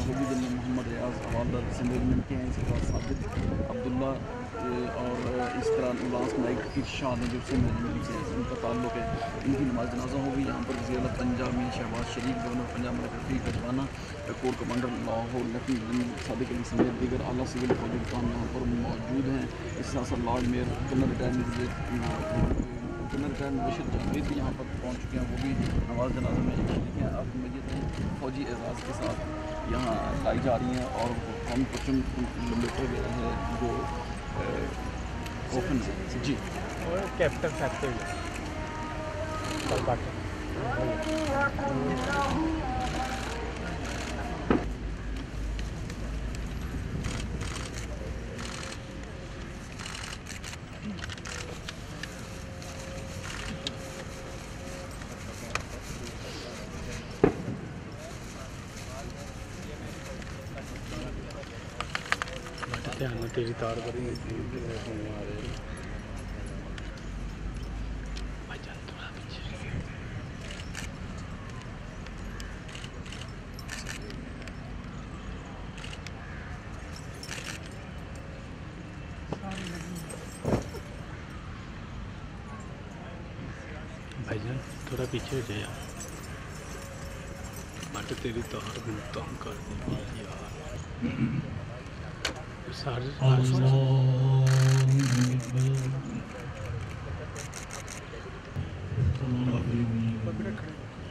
हबीब मोहम्मद रियाज हवालदार सिंध के हैं, इसके बाद साबित अब्दुल्ला और इस तरह उल्लास नाइक की शान जो सिंध से उनका ताल्लुक है, इनकी नमाज जनाजा होगी। यहाँ पर वज़ीर पंजाब में Shahbaz Sharif, governor Punjab Malik Rafique Rajwana, corps commander Lahore lieutenant Sadiq Ali समेत दीगर आला सिविल फौजी काम यहाँ पर मौजूद हैं। इस साथ साथ lord mayor general retired Mubashar Jahangir भी यहाँ पर पहुँच चुके हैं, वो भी नमाज जनाजा में शरीक हैं। अब मजीद फौजी एजाज़ के साथ यहाँ लाई जा रही हैं और हम परचम लपेटे गए हैं जो ओपन से जी कैप्टन फैक्ट्री ध्यान में तेरी तार पर भाईजान थोड़ा पीछे हो जाए यार, बट तेरी तार भी तंग कर देगी यार। सारे